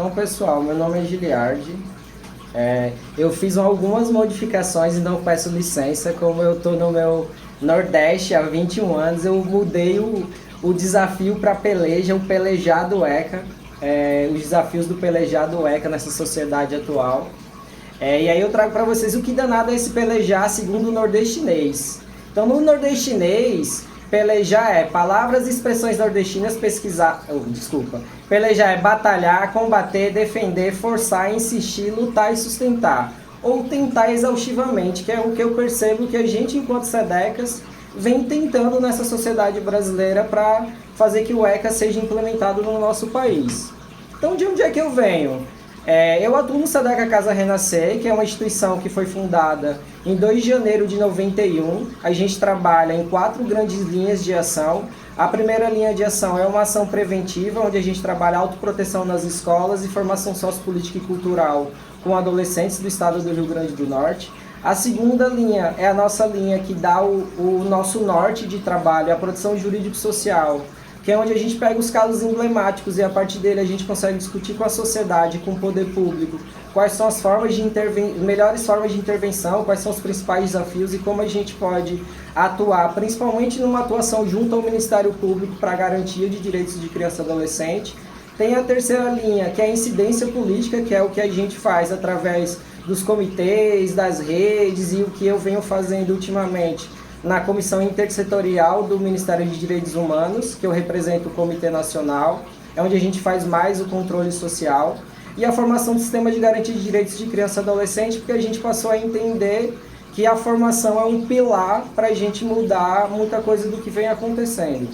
Então, pessoal, meu nome é Giliardi. Eu fiz algumas modificações, então peço licença. Como eu estou no meu Nordeste há 21 anos, eu mudei o desafio para peleja, o pelejado ECA, os desafios do pelejado ECA nessa sociedade atual. E aí eu trago para vocês o que danado é esse pelejar segundo o nordestinês. Então, no nordestinês, pelejar é palavras e expressões nordestinas pesquisar... Pelejar é batalhar, combater, defender, forçar, insistir, lutar e sustentar. Ou tentar exaustivamente, que é o que eu percebo que a gente, enquanto SEDECAs, vem tentando nessa sociedade brasileira para fazer que o ECA seja implementado no nosso país. Então, de onde é que eu venho? Eu atuo no SEDECA Casa Renascer, que é uma instituição que foi fundada em 2 de janeiro de 91. A gente trabalha em 4 grandes linhas de ação. A primeira linha de ação é uma ação preventiva, onde a gente trabalha autoproteção nas escolas e formação sociopolítica e cultural com adolescentes do estado do Rio Grande do Norte. A segunda linha é a nossa linha que dá o nosso norte de trabalho, a proteção jurídico-social, que é onde a gente pega os casos emblemáticos e a partir dele a gente consegue discutir com a sociedade, com o poder público, quais são as formas de melhores formas de intervenção, quais são os principais desafios e como a gente pode atuar, principalmente numa atuação junto ao Ministério Público para a garantia de direitos de criança e adolescente. Tem a terceira linha, que é a incidência política, que é o que a gente faz através dos comitês, das redes e o que eu venho fazendo ultimamente na Comissão Intersetorial do Ministério de Direitos Humanos, que eu represento o Comitê Nacional, é onde a gente faz mais o controle social, e a formação do Sistema de Garantia de Direitos de Criança e Adolescente, porque a gente passou a entender que a formação é um pilar para a gente mudar muita coisa do que vem acontecendo.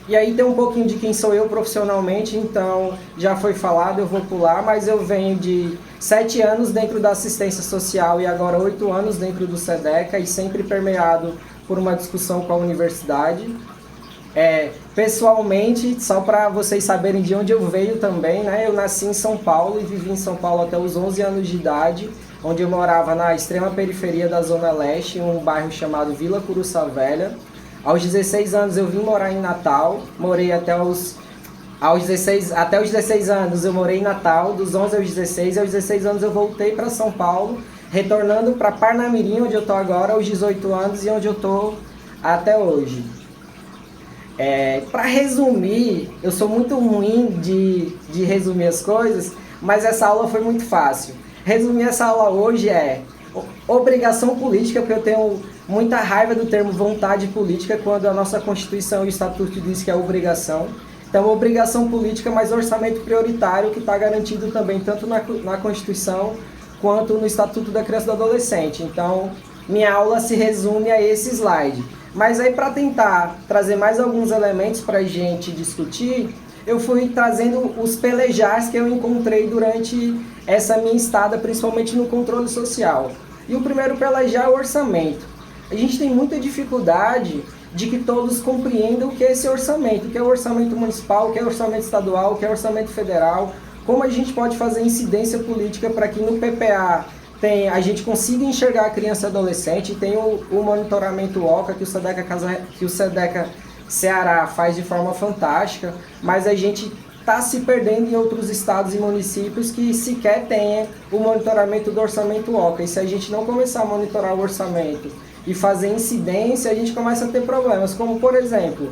E aí tem um pouquinho de quem sou eu profissionalmente, então já foi falado, eu vou pular, mas eu venho de 7 anos dentro da assistência social e agora 8 anos dentro do SEDECA e sempre permeado por uma discussão com a universidade. Pessoalmente, só para vocês saberem de onde eu venho também, né? Eu nasci em São Paulo e vivi em São Paulo até os 11 anos de idade, onde eu morava na extrema periferia da Zona Leste, em um bairro chamado Vila Curuçá Velha. Aos 16 anos eu vim morar em Natal, morei até os 16 anos eu morei em Natal, dos 11 aos 16, e aos 16 anos eu voltei para São Paulo, retornando para Parnamirim, onde eu estou agora, aos 18 anos e onde eu estou até hoje. Para resumir, eu sou muito ruim de resumir as coisas, mas essa aula foi muito fácil. Resumir essa aula hoje é obrigação política, porque eu tenho muita raiva do termo vontade política, quando a nossa Constituição e o Estatuto diz que é obrigação. Então, obrigação política, mas orçamento prioritário, que está garantido também tanto na Constituição quanto no Estatuto da Criança e do Adolescente. Então, minha aula se resume a esse slide. Mas aí, para tentar trazer mais alguns elementos para a gente discutir, eu fui trazendo os pelejars que eu encontrei durante essa minha estada, principalmente no controle social. E o primeiro pelejar é o orçamento. A gente tem muita dificuldade de que todos compreendam o que é esse orçamento, o que é o orçamento municipal, o que é o orçamento estadual, o que é o orçamento federal, como a gente pode fazer incidência política para que no PPA a gente consiga enxergar a criança e adolescente, tem o monitoramento OCA que o SEDECA Ceará faz de forma fantástica, mas a gente está se perdendo em outros estados e municípios que sequer tenham o monitoramento do orçamento OCA. E se a gente não começar a monitorar o orçamento e fazer incidência, a gente começa a ter problemas, como por exemplo,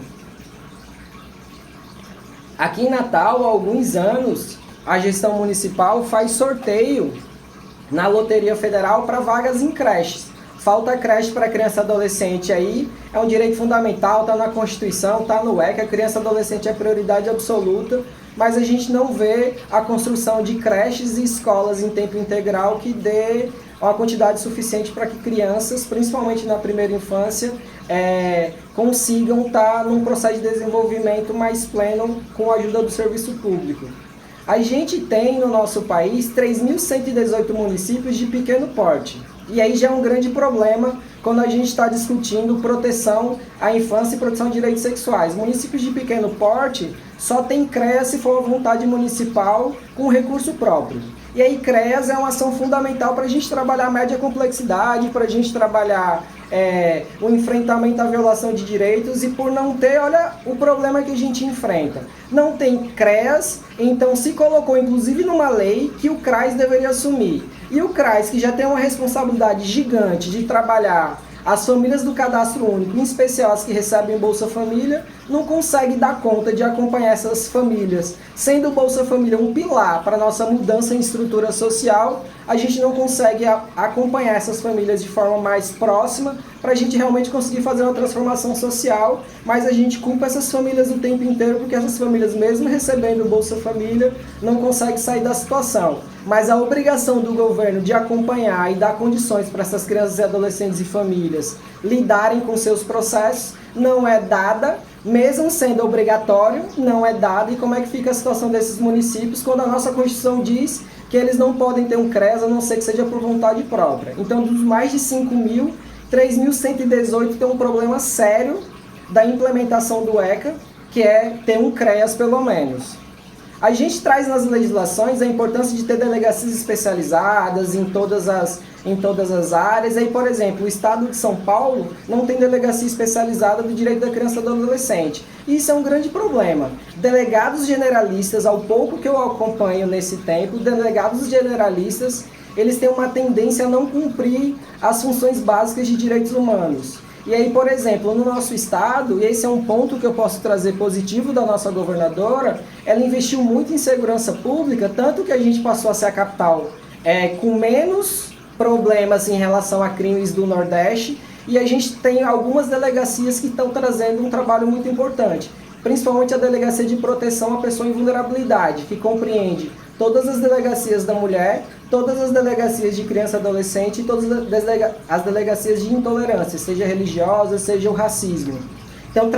aqui em Natal, há alguns anos, a gestão municipal faz sorteio na Loteria Federal para vagas em creches. Falta creche para criança e adolescente aí, é um direito fundamental, está na Constituição, está no ECA, a criança e adolescente é prioridade absoluta, mas a gente não vê a construção de creches e escolas em tempo integral que dê uma quantidade suficiente para que crianças, principalmente na primeira infância, consigam estar num processo de desenvolvimento mais pleno com a ajuda do serviço público. A gente tem no nosso país 3.118 municípios de pequeno porte. E aí já é um grande problema quando a gente está discutindo proteção à infância e proteção de direitos sexuais. Municípios de pequeno porte só tem CREA se for a vontade municipal com recurso próprio. E aí CREAS é uma ação fundamental para a gente trabalhar a média complexidade, para a gente trabalhar o enfrentamento à violação de direitos, e por não ter, olha o problema que a gente enfrenta. Não tem CREAS, então se colocou inclusive numa lei que o CRAS deveria assumir. E o CRAS, que já tem uma responsabilidade gigante de trabalhar as famílias do cadastro único, em especial as que recebem Bolsa Família, não consegue dar conta de acompanhar essas famílias. Sendo o Bolsa Família um pilar para a nossa mudança em estrutura social, a gente não consegue acompanhar essas famílias de forma mais próxima para a gente realmente conseguir fazer uma transformação social, mas a gente culpa essas famílias o tempo inteiro porque essas famílias, mesmo recebendo o Bolsa Família, não conseguem sair da situação. Mas a obrigação do governo de acompanhar e dar condições para essas crianças e adolescentes e famílias lidarem com seus processos não é dada, mesmo sendo obrigatório, não é dada. E como é que fica a situação desses municípios quando a nossa Constituição diz que eles não podem ter um CREAS a não ser que seja por vontade própria? Então, dos mais de 5.000, 3.118 tem um problema sério da implementação do ECA, que é ter um CREAS pelo menos. A gente traz nas legislações a importância de ter delegacias especializadas em todas as áreas. Aí, por exemplo, o estado de São Paulo não tem delegacia especializada do direito da criança e do adolescente. E isso é um grande problema. Delegados generalistas, ao pouco que eu acompanho nesse tempo, delegados generalistas, eles têm uma tendência a não cumprir as funções básicas de direitos humanos. E aí, por exemplo, no nosso estado, e esse é um ponto que eu posso trazer positivo da nossa governadora, ela investiu muito em segurança pública, tanto que a gente passou a ser a capital com menos problemas em relação a crimes do Nordeste, e a gente tem algumas delegacias que estão trazendo um trabalho muito importante, principalmente a Delegacia de Proteção à Pessoa em Vulnerabilidade, que compreende todas as delegacias da mulher, todas as delegacias de criança e adolescente e todas as delegacias de intolerância, seja religiosa, seja o racismo. Então,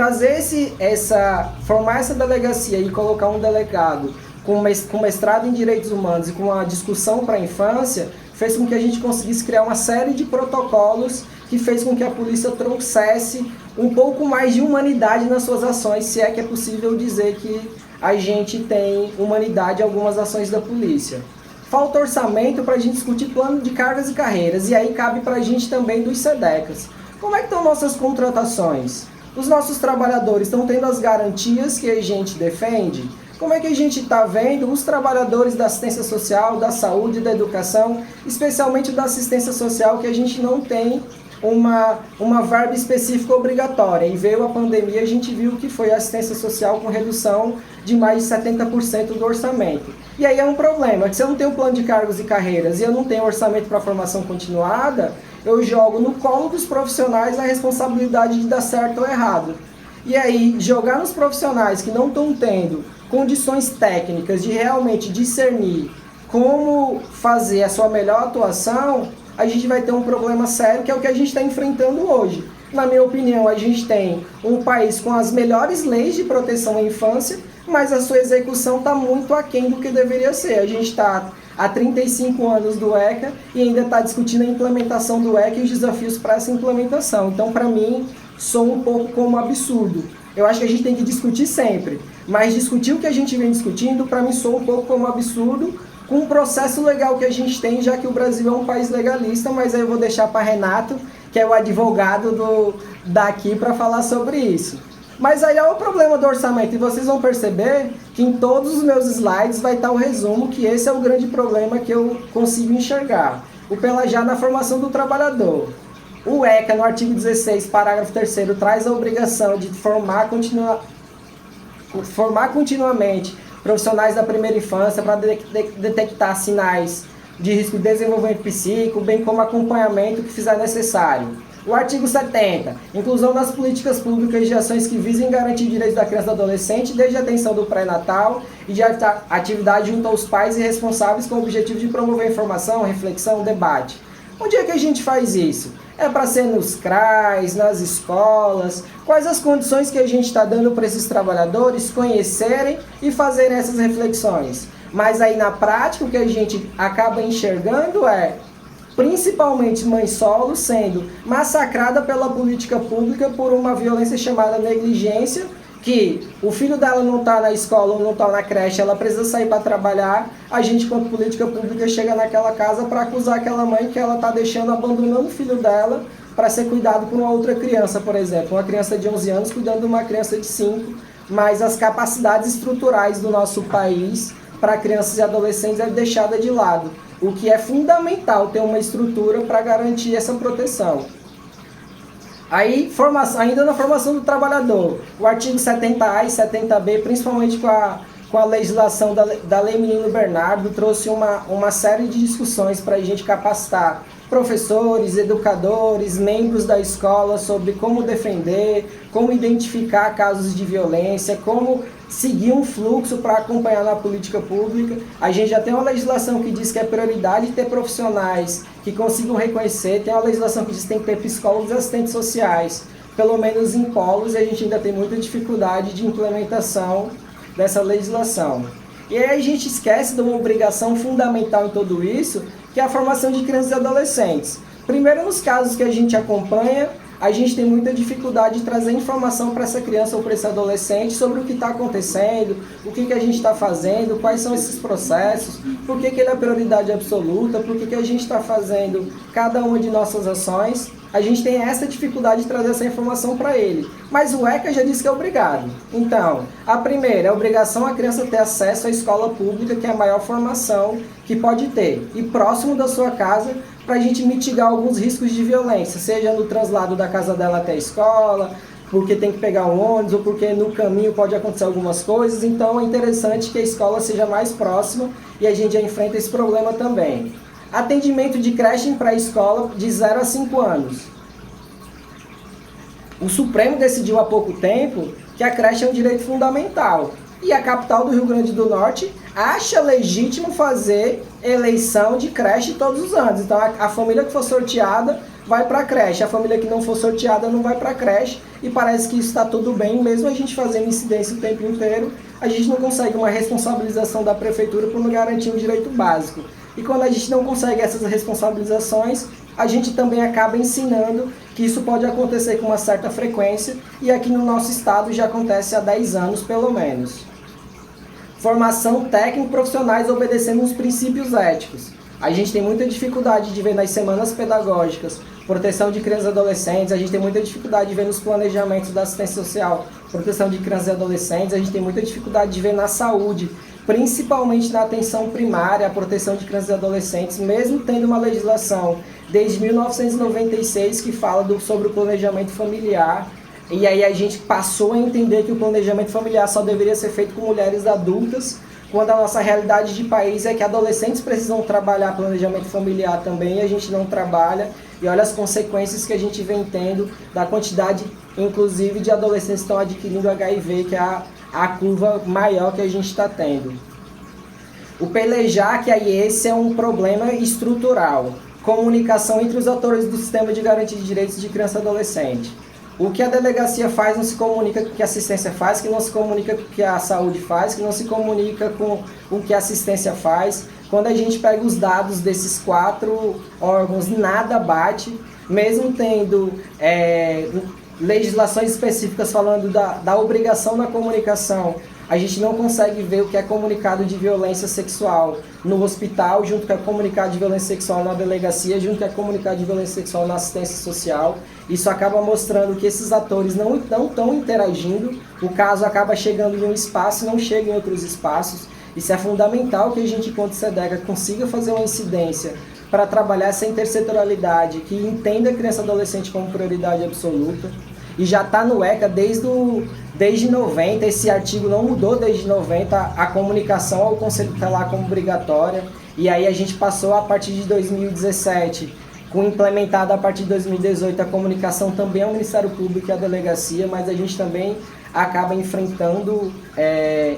formar essa delegacia e colocar um delegado com mestrado em direitos humanos e com uma discussão para a infância, fez com que a gente conseguisse criar uma série de protocolos que fez com que a polícia trouxesse um pouco mais de humanidade nas suas ações, se é que é possível dizer que a gente tem humanidade em algumas ações da polícia. Falta orçamento para a gente discutir plano de cargas e carreiras, e aí cabe para a gente também dos SEDECAs. Como é que estão nossas contratações? Os nossos trabalhadores estão tendo as garantias que a gente defende? Como é que a gente está vendo os trabalhadores da assistência social, da saúde, da educação, especialmente da assistência social, que a gente não tem uma verba específica obrigatória? E veio a pandemia, a gente viu que foi a assistência social com redução de mais de 70% do orçamento. E aí é um problema, que se eu não tenho plano de cargos e carreiras e eu não tenho orçamento para formação continuada, eu jogo no colo dos profissionais a responsabilidade de dar certo ou errado. E aí, jogar nos profissionais que não estão tendo condições técnicas de realmente discernir como fazer a sua melhor atuação, a gente vai ter um problema sério, que é o que a gente está enfrentando hoje. Na minha opinião, a gente tem um país com as melhores leis de proteção à infância, mas a sua execução está muito aquém do que deveria ser. A gente está há 35 anos do ECA e ainda está discutindo a implementação do ECA e os desafios para essa implementação. Então, para mim, soa um pouco como absurdo. Eu acho que a gente tem que discutir sempre, mas discutir o que a gente vem discutindo, para mim, soa um pouco como absurdo, com o processo legal que a gente tem, já que o Brasil é um país legalista, mas aí eu vou deixar para Renato, que é o advogado daqui, para falar sobre isso. Mas aí é o problema do orçamento, e vocês vão perceber que em todos os meus slides vai estar o resumo, que esse é o grande problema que eu consigo enxergar. O Pelajá na formação do trabalhador. O ECA, no artigo 16, parágrafo 3º, traz a obrigação de formar continuamente profissionais da primeira infância para detectar sinais de risco de desenvolvimento psíquico, bem como acompanhamento que fizer necessário. O artigo 70, inclusão das políticas públicas de ações que visem garantir direitos da criança e do adolescente, desde a atenção do pré-natal e de atividade junto aos pais e responsáveis com o objetivo de promover informação, reflexão, debate. Onde é que a gente faz isso? É para ser nos CRAs, nas escolas? Quais as condições que a gente está dando para esses trabalhadores conhecerem e fazerem essas reflexões? Mas aí na prática o que a gente acaba enxergando é principalmente mãe solo sendo massacrada pela política pública por uma violência chamada negligência, que o filho dela não está na escola ou não está na creche, ela precisa sair para trabalhar, a gente, quanto política pública, chega naquela casa para acusar aquela mãe que ela está deixando, abandonando o filho dela para ser cuidado por uma outra criança, por exemplo. Uma criança de 11 anos cuidando de uma criança de 5, mas as capacidades estruturais do nosso país para crianças e adolescentes é deixada de lado, o que é fundamental ter uma estrutura para garantir essa proteção. Aí, ainda na formação do trabalhador, o artigo 70A e 70B, principalmente com a legislação da Lei Menino Bernardo, trouxe uma série de discussões para a gente capacitar professores, educadores, membros da escola sobre como defender, como identificar casos de violência, como seguir um fluxo para acompanhar na política pública. A gente já tem uma legislação que diz que é prioridade ter profissionais que consigam reconhecer, tem uma legislação que diz que tem que ter psicólogos e assistentes sociais, pelo menos em polos, e a gente ainda tem muita dificuldade de implementação dessa legislação. E aí a gente esquece de uma obrigação fundamental em tudo isso, que é a formação de crianças e adolescentes. Primeiro, nos casos que a gente acompanha, a gente tem muita dificuldade de trazer informação para essa criança ou para esse adolescente sobre o que está acontecendo, o que a gente está fazendo, quais são esses processos, por que ele é prioridade absoluta, por que a gente está fazendo cada uma de nossas ações. A gente tem essa dificuldade de trazer essa informação para ele. Mas o ECA já disse que é obrigado. Então, a primeira, é a obrigação a criança ter acesso à escola pública, que é a maior formação que pode ter, e próximo da sua casa, para a gente mitigar alguns riscos de violência, seja no translado da casa dela até a escola, porque tem que pegar um ônibus, ou porque no caminho pode acontecer algumas coisas. Então é interessante que a escola seja mais próxima e a gente já enfrenta esse problema também. Atendimento de creche em pré-escola de 0 a 5 anos. O Supremo decidiu há pouco tempo que a creche é um direito fundamental. E a capital do Rio Grande do Norte acha legítimo fazer eleição de creche todos os anos. Então a família que for sorteada vai para a creche, a família que não for sorteada não vai para a creche, e parece que isso está tudo bem, mesmo a gente fazendo incidência o tempo inteiro, a gente não consegue uma responsabilização da prefeitura por não garantir um direito básico. E quando a gente não consegue essas responsabilizações, a gente também acaba ensinando que isso pode acontecer com uma certa frequência, e aqui no nosso estado já acontece há 10 anos pelo menos. Formação técnico profissionais obedecendo os princípios éticos. A gente tem muita dificuldade de ver nas semanas pedagógicas proteção de crianças e adolescentes, a gente tem muita dificuldade de ver nos planejamentos da assistência social proteção de crianças e adolescentes, a gente tem muita dificuldade de ver na saúde, principalmente na atenção primária, a proteção de crianças e adolescentes, mesmo tendo uma legislação desde 1996 que fala sobre o planejamento familiar. E aí a gente passou a entender que o planejamento familiar só deveria ser feito com mulheres adultas, quando a nossa realidade de país é que adolescentes precisam trabalhar planejamento familiar também, e a gente não trabalha. E olha as consequências que a gente vem tendo da quantidade, inclusive, de adolescentes que estão adquirindo HIV, que é a curva maior que a gente está tendo. O pelejar, que aí esse é um problema estrutural. Comunicação entre os atores do sistema de garantia de direitos de criança e adolescente. O que a delegacia faz não se comunica com o que a assistência faz, que não se comunica com o que a saúde faz, que não se comunica com o que a assistência faz. Quando a gente pega os dados desses 4 órgãos, nada bate, mesmo tendo legislações específicas falando da obrigação na comunicação. A gente não consegue ver o que é comunicado de violência sexual no hospital, junto com o comunicado de violência sexual na delegacia, junto com o comunicado de violência sexual na assistência social. Isso acaba mostrando que esses atores não estão interagindo, o caso acaba chegando em um espaço e não chega em outros espaços. Isso é fundamental que a gente, enquanto SEDEGA, consiga fazer uma incidência para trabalhar essa intersetorialidade, que entenda a criança e adolescente como prioridade absoluta. E já está no ECA desde 90, esse artigo não mudou desde 90, a comunicação ao Conselho Tutelar como obrigatória, e aí a gente passou a partir de 2017, com implementada a partir de 2018 a comunicação também ao Ministério Público e à Delegacia, mas a gente também acaba enfrentando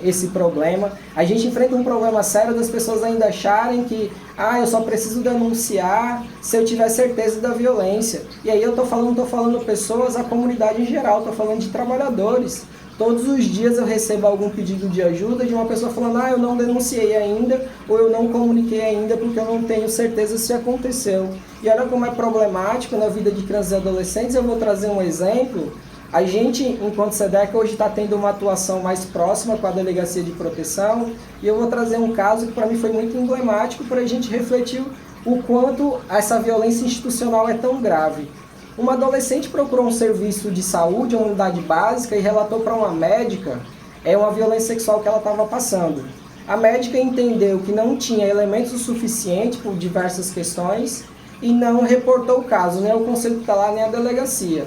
esse problema. A gente enfrenta um problema sério das pessoas ainda acharem que eu só preciso denunciar se eu tiver certeza da violência. E aí eu não estou falando pessoas, a comunidade em geral, estou falando de trabalhadores. Todos os dias eu recebo algum pedido de ajuda de uma pessoa falando eu não denunciei ainda, ou eu não comuniquei ainda porque eu não tenho certeza se aconteceu. E olha como é problemático na vida de crianças e adolescentes. Eu vou trazer um exemplo. A gente, enquanto SEDEC, hoje está tendo uma atuação mais próxima com a Delegacia de Proteção, e eu vou trazer um caso que para mim foi muito emblemático para a gente refletir o quanto essa violência institucional é tão grave. Uma adolescente procurou um serviço de saúde, uma unidade básica, e relatou para uma médica uma violência sexual que ela estava passando. A médica entendeu que não tinha elementos o suficiente por diversas questões e não reportou o caso, nem ao Conselho Tutelar, nem à delegacia.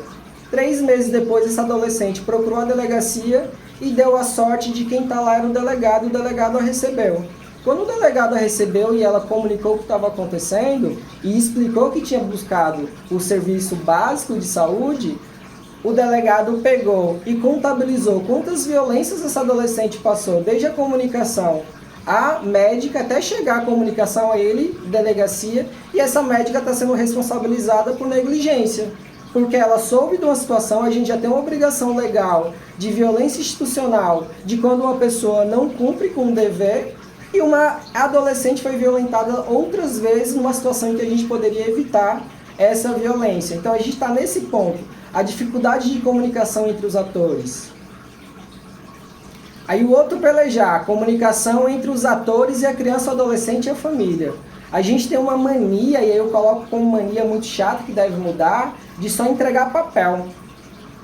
3 meses depois, essa adolescente procurou a delegacia e deu a sorte de quem está lá era o delegado, e o delegado a recebeu. Quando o delegado a recebeu e ela comunicou o que estava acontecendo e explicou que tinha buscado o serviço básico de saúde, o delegado pegou e contabilizou quantas violências essa adolescente passou, desde a comunicação à médica até chegar a comunicação a ele, delegacia, e essa médica está sendo responsabilizada por negligência. Porque ela soube de uma situação, a gente já tem uma obrigação legal de violência institucional, de quando uma pessoa não cumpre com o dever, e uma adolescente foi violentada outras vezes numa situação em que a gente poderia evitar essa violência. Então a gente está nesse ponto, a dificuldade de comunicação entre os atores. Aí o outro pelejar, a comunicação entre os atores e a criança, o adolescente e a família. A gente tem uma mania, e aí eu coloco como mania muito chata que deve mudar, de só entregar papel.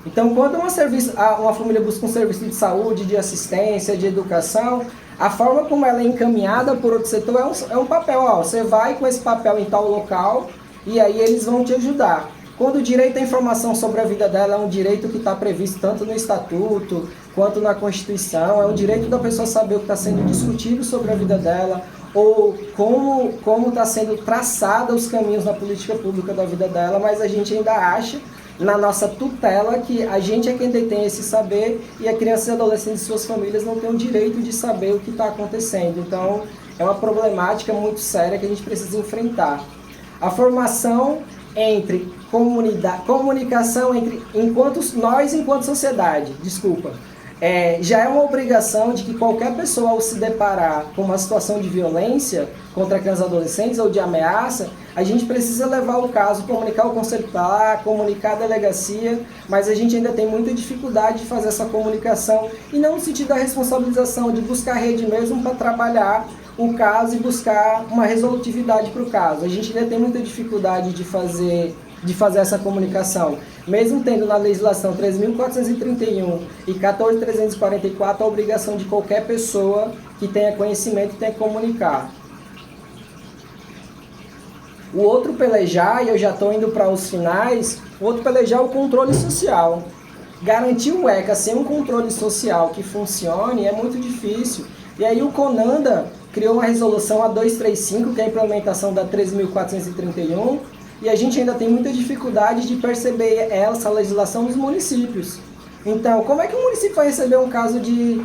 Então, quando uma família busca um serviço de saúde, de assistência, de educação, a forma como ela é encaminhada por outro setor é um papel. Ó, você vai com esse papel em tal local e aí eles vão te ajudar. Quando o direito à informação sobre a vida dela é um direito que está previsto tanto no Estatuto quanto na Constituição, é um direito da pessoa saber o que está sendo discutido sobre a vida dela, ou como está sendo traçada os caminhos na política pública da vida dela, mas a gente ainda acha, na nossa tutela, que a gente é quem detém esse saber e a criança e adolescente e suas famílias não têm o direito de saber o que está acontecendo. Então, é uma problemática muito séria que a gente precisa enfrentar. A formação entre comunicação entre enquanto sociedade, já é uma obrigação de que qualquer pessoa, ao se deparar com uma situação de violência contra crianças e adolescentes ou de ameaça, a gente precisa levar o caso, comunicar o Conselho Tutelar, comunicar a delegacia, mas a gente ainda tem muita dificuldade de fazer essa comunicação, e não no sentido da responsabilização, de buscar rede mesmo para trabalhar o caso e buscar uma resolutividade para o caso. A gente ainda tem muita dificuldade de fazer essa comunicação, mesmo tendo na legislação 3.431 e 14.344 a obrigação de qualquer pessoa que tenha conhecimento tenha que comunicar. O outro pelejar, e eu já estou indo para os finais, o outro pelejar é o controle social. Garantir o ECA sem um controle social que funcione é muito difícil. E aí o CONANDA criou uma resolução, a 235, que é a implementação da 13.431, e a gente ainda tem muita dificuldade de perceber essa legislação nos municípios. Então, como é que o município vai receber um caso de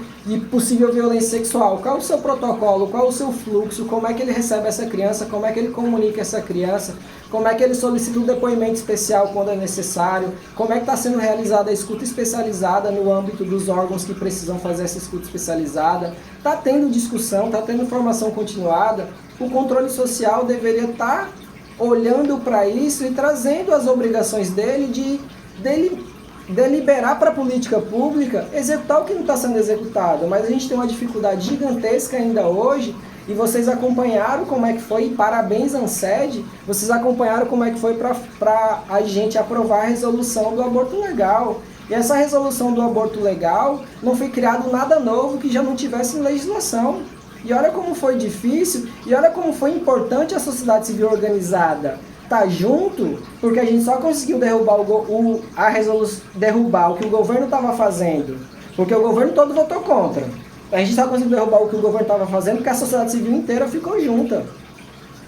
possível violência sexual? Qual é o seu protocolo? Qual é o seu fluxo? Como é que ele recebe essa criança? Como é que ele comunica essa criança? Como é que ele solicita um depoimento especial quando é necessário? Como é que está sendo realizada a escuta especializada no âmbito dos órgãos que precisam fazer essa escuta especializada? Está tendo discussão, está tendo informação continuada? O controle social deveria estar olhando para isso e trazendo as obrigações dele de deliberar para a política pública, executar o que não está sendo executado. Mas a gente tem uma dificuldade gigantesca ainda hoje, e vocês acompanharam como é que foi, e parabéns ANSED, vocês acompanharam como é que foi para a gente aprovar a resolução do aborto legal. E essa resolução do aborto legal não foi criado nada novo que já não tivesse em legislação. E olha como foi difícil, e olha como foi importante a sociedade civil organizada tá junto, porque a gente só conseguiu derrubar derrubar o que o governo estava fazendo, porque o governo todo votou contra. A gente só conseguiu derrubar o que o governo estava fazendo porque a sociedade civil inteira ficou junta.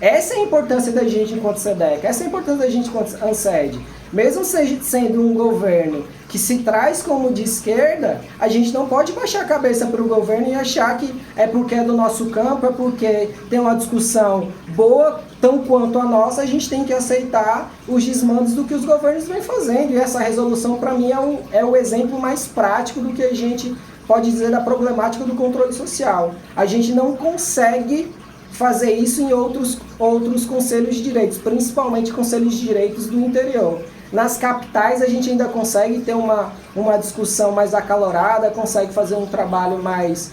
Essa é a importância da gente enquanto SEDEC, essa é a importância da gente enquanto ANSED. Mesmo sendo um governo que se traz como de esquerda, a gente não pode baixar a cabeça para o governo e achar que é porque é do nosso campo, é porque tem uma discussão boa, tão quanto a nossa, a gente tem que aceitar os desmandos do que os governos vêm fazendo. E essa resolução, para mim, é o exemplo mais prático do que a gente pode dizer da problemática do controle social. A gente não consegue fazer isso em outros conselhos de direitos, principalmente conselhos de direitos do interior. nas capitais a gente ainda consegue ter uma discussão mais acalorada, consegue fazer um trabalho mais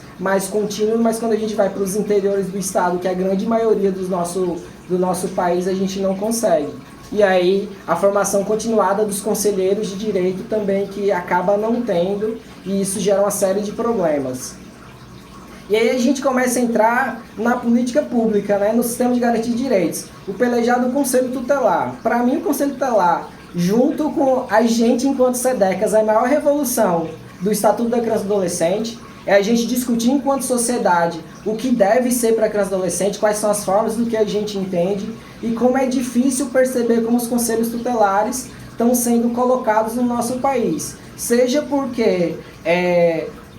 contínuo, mas quando a gente vai para os interiores do estado, que é a grande maioria do nosso país, a gente não consegue. E aí a formação continuada dos conselheiros de direito também, que acaba não tendo, e isso gera uma série de problemas. E aí a gente começa a entrar na política pública, né, no sistema de garantia de direitos. O pelejado Conselho Tutelar. Para mim, o Conselho Tutelar, junto com a gente enquanto SEDECAS, é a maior revolução do Estatuto da Criança e Adolescente. É a gente discutir enquanto sociedade o que deve ser para a criança e adolescente, quais são as formas do que a gente entende e como é difícil perceber como os conselhos tutelares estão sendo colocados no nosso país. Seja porque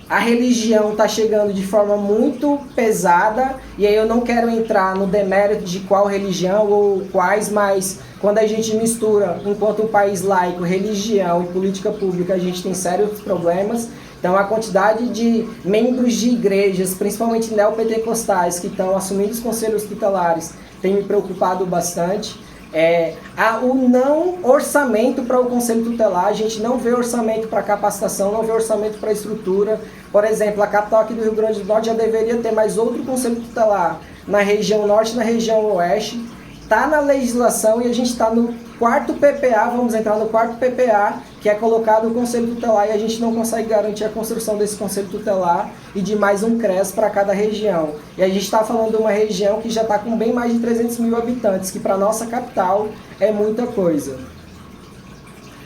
a religião está chegando de forma muito pesada, e aí eu não quero entrar no demérito de qual religião ou quais, mas quando a gente mistura, enquanto um país laico, religião e política pública, a gente tem sérios problemas. Então a quantidade de membros de igrejas, principalmente neopentecostais, que estão assumindo os conselhos tutelares, tem me preocupado bastante. O não orçamento para o Conselho Tutelar, a gente não vê orçamento para capacitação, não vê orçamento para estrutura. Por exemplo, a capital aqui do Rio Grande do Norte já deveria ter mais outro Conselho Tutelar na região norte e na região oeste. Está na legislação e a gente está no quarto PPA, vamos entrar no quarto PPA, que é colocado o Conselho Tutelar, e a gente não consegue garantir a construção desse Conselho Tutelar e de mais um CRES para cada região. E a gente está falando de uma região que já está com bem mais de 300 mil habitantes, que para a nossa capital é muita coisa.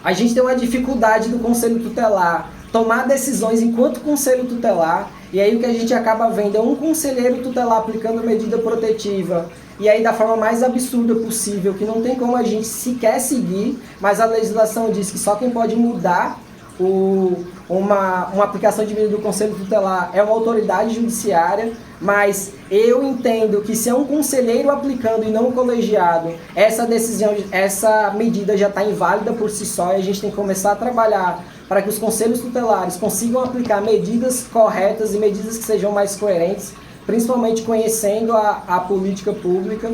A gente tem uma dificuldade do Conselho Tutelar tomar decisões enquanto Conselho Tutelar, e aí o que a gente acaba vendo é um conselheiro tutelar aplicando medida protetiva, e aí da forma mais absurda possível, que não tem como a gente sequer seguir, mas a legislação diz que só quem pode mudar uma aplicação de medida do Conselho Tutelar é uma autoridade judiciária, mas eu entendo que se é um conselheiro aplicando e não um colegiado, essa decisão, essa medida já está inválida por si só, e a gente tem que começar a trabalhar para que os conselhos tutelares consigam aplicar medidas corretas e medidas que sejam mais coerentes, principalmente conhecendo a política pública.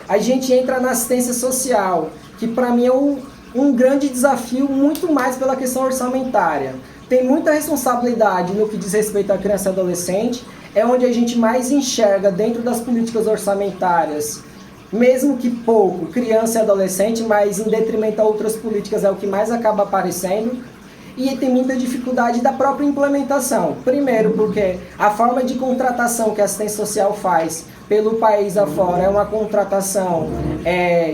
A gente entra na assistência social, que para mim é um grande desafio, muito mais pela questão orçamentária. Tem muita responsabilidade no que diz respeito à criança e adolescente, é onde a gente mais enxerga dentro das políticas orçamentárias, mesmo que pouco, criança e adolescente, mas em detrimento a outras políticas é o que mais acaba aparecendo. E tem muita dificuldade da própria implementação. Primeiro, porque a forma de contratação que a assistência social faz pelo país afora é uma contratação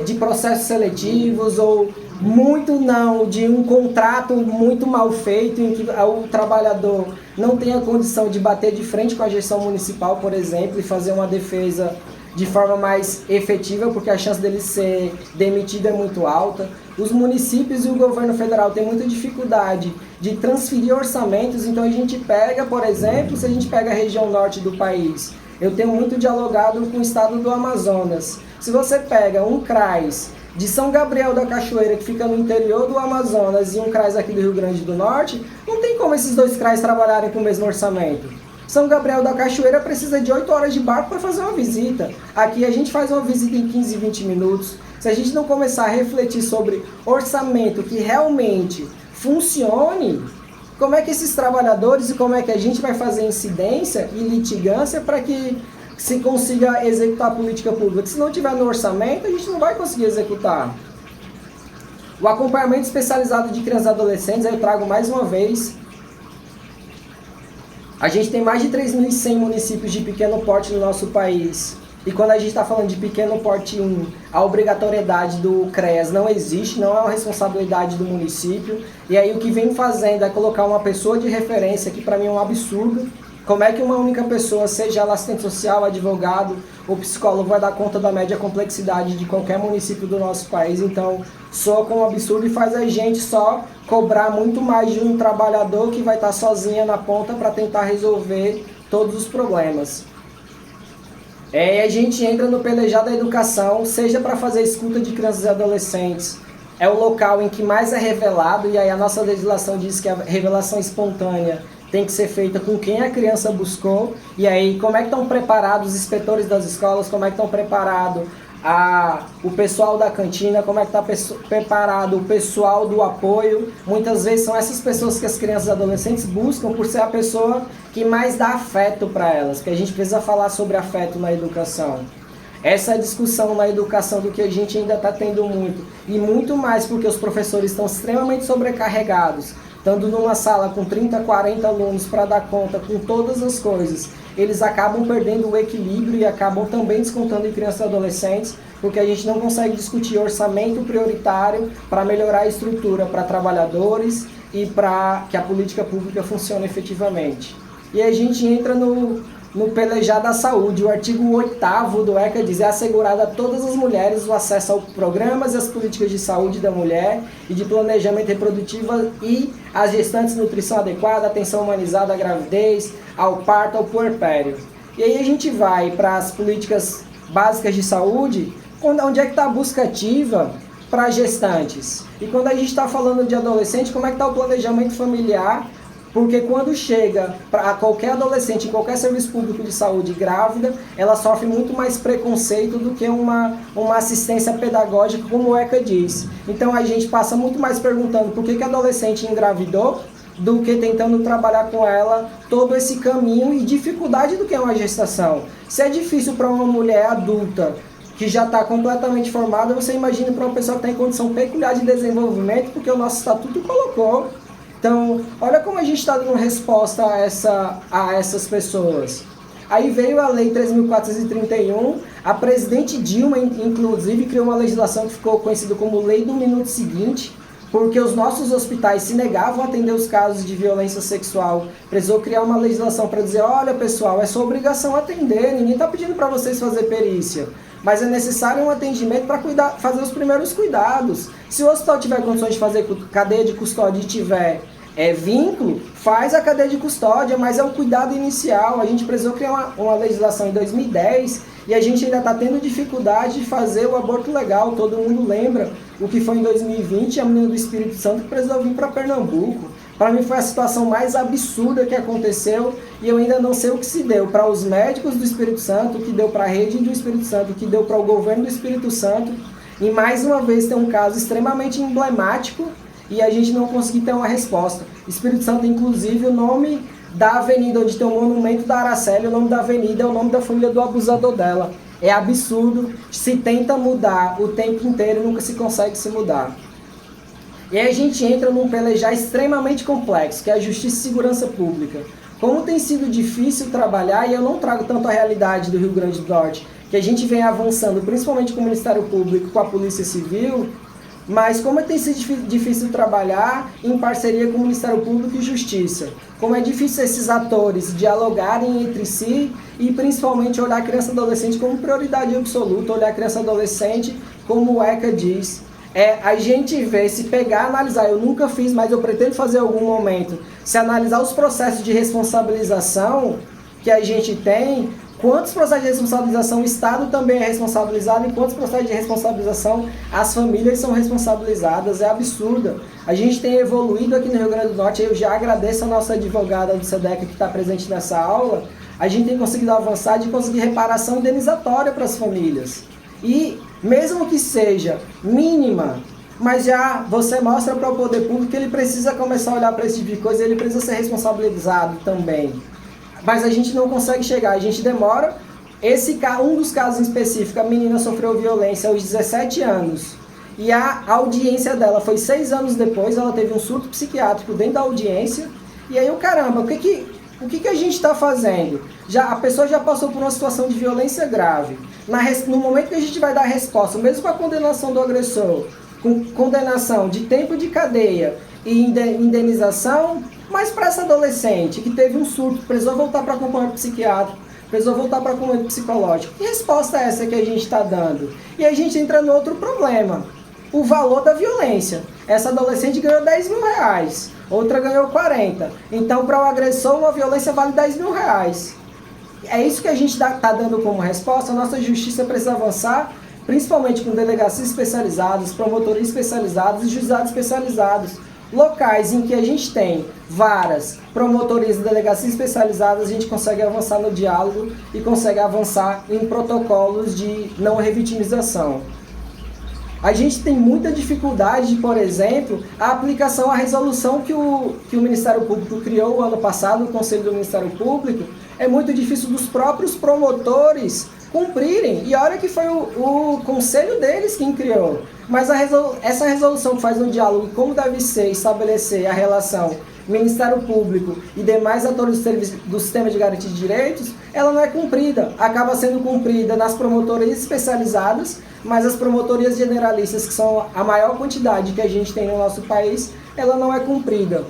de processos seletivos ou muito não, de um contrato muito mal feito, em que o trabalhador não tem a condição de bater de frente com a gestão municipal, por exemplo, e fazer uma defesa de forma mais efetiva, porque a chance dele ser demitido é muito alta. Os municípios e o governo federal têm muita dificuldade de transferir orçamentos, então a gente pega, por exemplo, se a gente pega a região norte do país, eu tenho muito dialogado com o estado do Amazonas. Se você pega um CRAS de São Gabriel da Cachoeira, que fica no interior do Amazonas, e um CRAS aqui do Rio Grande do Norte, não tem como esses dois CRAS trabalharem com o mesmo orçamento. São Gabriel da Cachoeira precisa de 8 horas de barco para fazer uma visita. Aqui a gente faz uma visita em 15, 20 minutos. Se a gente não começar a refletir sobre orçamento que realmente funcione, como é que esses trabalhadores e como é que a gente vai fazer incidência e litigância para que se consiga executar a política pública? Se não tiver no orçamento, a gente não vai conseguir executar. O acompanhamento especializado de crianças e adolescentes, eu trago mais uma vez. A gente tem mais de 3.100 municípios de pequeno porte no nosso país. E quando a gente está falando de pequeno porte 1, a obrigatoriedade do CREAS não existe, não é uma responsabilidade do município. E aí o que vem fazendo é colocar uma pessoa de referência, que para mim é um absurdo. Como é que uma única pessoa, seja ela assistente social, advogado ou psicólogo, vai dar conta da média complexidade de qualquer município do nosso país? Então, soa como um absurdo e faz a gente só cobrar muito mais de um trabalhador que vai estar sozinha na ponta para tentar resolver todos os problemas. A gente entra no pelejar da educação, seja para fazer escuta de crianças e adolescentes. É o local em que mais é revelado, e aí a nossa legislação diz que a revelação espontânea tem que ser feita com quem a criança buscou. E aí, como é que estão preparados os inspetores das escolas, como é que estão preparados o pessoal da cantina, como é que está preparado o pessoal do apoio. Muitas vezes são essas pessoas que as crianças e adolescentes buscam por ser a pessoa que mais dá afeto para elas, porque a gente precisa falar sobre afeto na educação. Essa discussão na educação do que a gente ainda está tendo muito, e muito mais porque os professores estão extremamente sobrecarregados, estando numa sala com 30, 40 alunos para dar conta com todas as coisas, eles acabam perdendo o equilíbrio e acabam também descontando em crianças e adolescentes, porque a gente não consegue discutir orçamento prioritário para melhorar a estrutura para trabalhadores e para que a política pública funcione efetivamente. E a gente entra no pelejar da saúde. O artigo 8º do ECA diz: é assegurado a todas as mulheres o acesso aos programas e às políticas de saúde da mulher e de planejamento reprodutivo e às gestantes, nutrição adequada, atenção humanizada à gravidez, ao parto, ao puerpério. E aí a gente vai para as políticas básicas de saúde, onde é que está a busca ativa para gestantes? E quando a gente está falando de adolescente, como é que está o planejamento familiar? Porque quando chega para qualquer adolescente em qualquer serviço público de saúde grávida, ela sofre muito mais preconceito do que uma assistência pedagógica, como o ECA diz. Então a gente passa muito mais perguntando por que a adolescente engravidou, do que tentando trabalhar com ela todo esse caminho e dificuldade do que é uma gestação. Se é difícil para uma mulher adulta que já está completamente formada, você imagina para uma pessoa que está em condição peculiar de desenvolvimento, porque o nosso estatuto colocou. Então, olha como a gente está dando resposta a essas pessoas. Aí veio a Lei 3.431, a presidente Dilma, inclusive, criou uma legislação que ficou conhecida como Lei do Minuto Seguinte, porque os nossos hospitais se negavam a atender os casos de violência sexual. Precisou criar uma legislação para dizer: olha pessoal, é sua obrigação atender, ninguém está pedindo para vocês fazer perícia, mas é necessário um atendimento para fazer os primeiros cuidados. Se o hospital tiver condições de fazer cadeia de custódia e tiver vínculo, faz a cadeia de custódia, mas é um cuidado inicial. A gente precisou criar uma legislação em 2010 e a gente ainda está tendo dificuldade de fazer o aborto legal. Todo mundo lembra o que foi em 2020, a menina do Espírito Santo que precisou vir para Pernambuco. Para mim foi a situação mais absurda que aconteceu e eu ainda não sei o que se deu para os médicos do Espírito Santo, o que deu para a rede do Espírito Santo, o que deu para o governo do Espírito Santo. E mais uma vez tem um caso extremamente emblemático e a gente não conseguiu ter uma resposta. Espírito Santo, inclusive, o nome da avenida onde tem o monumento da Araceli, o nome da avenida é o nome da família do abusador dela. É absurdo, se tenta mudar o tempo inteiro e nunca se consegue se mudar. E aí a gente entra num pelejar extremamente complexo, que é a justiça e segurança pública. Como tem sido difícil trabalhar, e eu não trago tanto a realidade do Rio Grande do Norte, que a gente vem avançando, principalmente com o Ministério Público, com a Polícia Civil, mas como tem sido difícil trabalhar em parceria com o Ministério Público e Justiça. Como é difícil esses atores dialogarem entre si e principalmente olhar a criança e adolescente como prioridade absoluta, olhar a criança e adolescente como o ECA diz. A gente vê, se pegar, analisar, eu nunca fiz, mas eu pretendo fazer em algum momento, se analisar os processos de responsabilização que a gente tem, quantos processos de responsabilização o Estado também é responsabilizado e quantos processos de responsabilização as famílias são responsabilizadas, é absurda. A gente tem evoluído aqui no Rio Grande do Norte, eu já agradeço a nossa advogada do SEDEC que está presente nessa aula, a gente tem conseguido avançar de conseguir reparação indenizatória para as famílias. E mesmo que seja mínima, mas já você mostra para o poder público que ele precisa começar a olhar para esse tipo de coisa, ele precisa ser responsabilizado também. Mas a gente não consegue chegar, a gente demora. Um dos casos em específico, a menina sofreu violência aos 17 anos. E a audiência dela foi 6 anos depois, ela teve um surto psiquiátrico dentro da audiência. E aí, caramba, o que a gente está fazendo? A pessoa já passou por uma situação de violência grave. No momento que a gente vai dar a resposta, mesmo com a condenação do agressor, com condenação de tempo de cadeia e indenização, mas para essa adolescente que teve um surto, precisou voltar para acompanhamento psiquiátrico, precisou voltar para acompanhamento psicológico, que resposta é essa que a gente está dando? E a gente entra no outro problema, o valor da violência. Essa adolescente ganhou 10 mil reais, outra ganhou 40. Então, para o agressor, uma violência vale 10 mil reais. É isso que a gente está dando como resposta. A nossa justiça precisa avançar, principalmente com delegacias especializadas, promotorias especializadas e juizados especializados. locais em que a gente tem varas, promotorias e delegacias especializadas, a gente consegue avançar no diálogo e consegue avançar em protocolos de não revitimização. A gente tem muita dificuldade, por exemplo, a aplicação à resolução que o Ministério Público criou o ano passado, o Conselho do Ministério Público. É muito difícil dos próprios promotores cumprirem. E olha que foi o conselho deles quem criou. Mas essa resolução que faz um diálogo como deve ser, estabelecer a relação Ministério Público e demais atores do sistema de garantia de direitos, ela não é cumprida. Acaba sendo cumprida nas promotorias especializadas, mas as promotorias generalistas, que são a maior quantidade que a gente tem no nosso país, ela não é cumprida.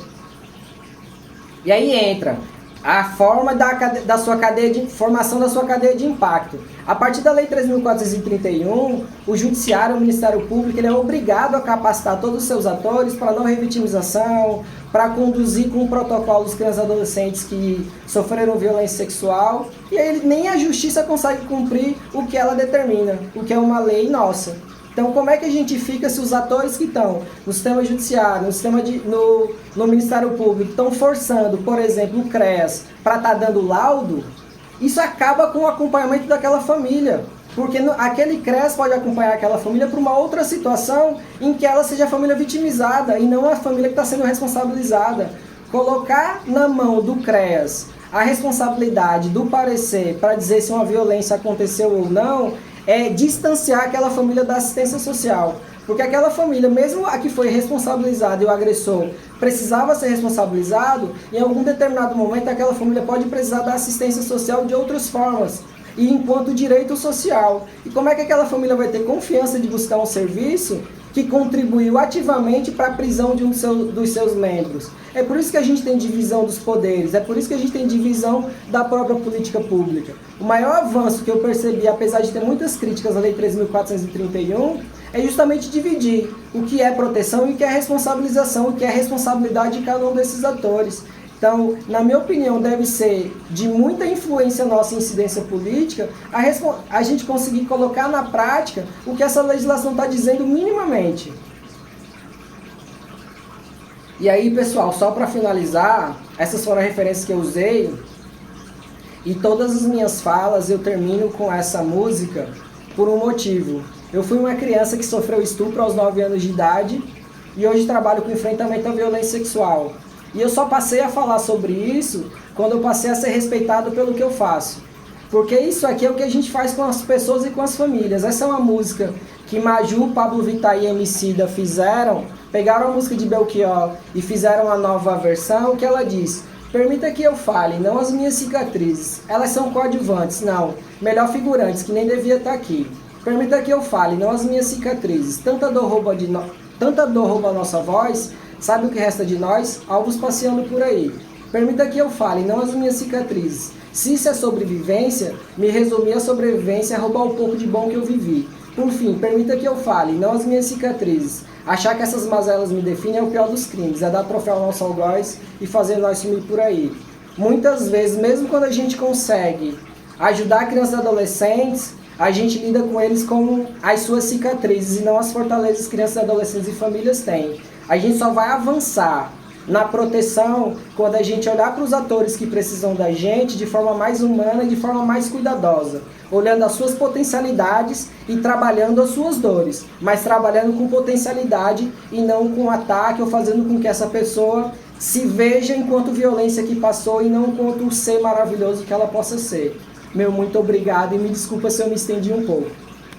E aí entra a forma da sua cadeia de formação da sua cadeia de impacto. A partir da Lei 3.431, o Judiciário, o Ministério Público, ele é obrigado a capacitar todos os seus atores para não revitimização, para conduzir com protocolos crianças e adolescentes que sofreram violência sexual, e aí nem a Justiça consegue cumprir o que ela determina, o que é uma lei nossa. Então, como é que a gente fica se os atores que estão no sistema judiciário, no Ministério Público, estão forçando, por exemplo, o CREAS para estar dando laudo? Isso acaba com o acompanhamento daquela família, porque aquele CREAS pode acompanhar aquela família para uma outra situação em que ela seja a família vitimizada e não a família que está sendo responsabilizada. Colocar na mão do CREAS a responsabilidade do parecer para dizer se uma violência aconteceu ou não, é distanciar aquela família da assistência social. Porque aquela família, mesmo a que foi responsabilizada e o agressor precisava ser responsabilizado, em algum determinado momento aquela família pode precisar da assistência social de outras formas, e enquanto direito social. E como é que aquela família vai ter confiança de buscar um serviço que contribuiu ativamente para a prisão de dos seus membros? É por isso que a gente tem divisão dos poderes, é por isso que a gente tem divisão da própria política pública. O maior avanço que eu percebi, apesar de ter muitas críticas à Lei 3.431, é justamente dividir o que é proteção e o que é responsabilização, o que é responsabilidade de cada um desses atores. Então, na minha opinião, deve ser de muita influência nossa incidência política a gente conseguir colocar na prática o que essa legislação está dizendo minimamente. E aí, pessoal, só para finalizar, essas foram as referências que eu usei, e todas as minhas falas eu termino com essa música por um motivo. Eu fui uma criança que sofreu estupro aos 9 anos de idade e hoje trabalho com enfrentamento à violência sexual. E eu só passei a falar sobre isso quando eu passei a ser respeitado pelo que eu faço. Porque isso aqui é o que a gente faz com as pessoas e com as famílias. Essa é uma música que Maju, Pablo Vittar e Emicida fizeram, pegaram a música de Belchior e fizeram uma nova versão, que ela diz: permita que eu fale, não as minhas cicatrizes. Elas são coadjuvantes, não. Melhor figurantes, que nem devia estar aqui. Permita que eu fale, não as minhas cicatrizes. Tanta dor rouba a nossa voz. Sabe o que resta de nós? Alvos passeando por aí. Permita que eu fale, não as minhas cicatrizes. Se isso é sobrevivência, me resumir a sobrevivência é roubar um pouco de bom que eu vivi. Por fim, permita que eu fale, não as minhas cicatrizes. Achar que essas mazelas me definem é o pior dos crimes, é dar troféu ao nosso algoz e fazer nós sumir por aí. Muitas vezes, mesmo quando a gente consegue ajudar crianças e adolescentes, a gente lida com eles como as suas cicatrizes e não as fortalezas que crianças, adolescentes e famílias têm. A gente só vai avançar na proteção quando a gente olhar para os atores que precisam da gente de forma mais humana e de forma mais cuidadosa, olhando as suas potencialidades e trabalhando as suas dores, mas trabalhando com potencialidade e não com ataque ou fazendo com que essa pessoa se veja enquanto violência que passou e não enquanto o ser maravilhoso que ela possa ser. Meu muito obrigado e me desculpa se eu me estendi um pouco.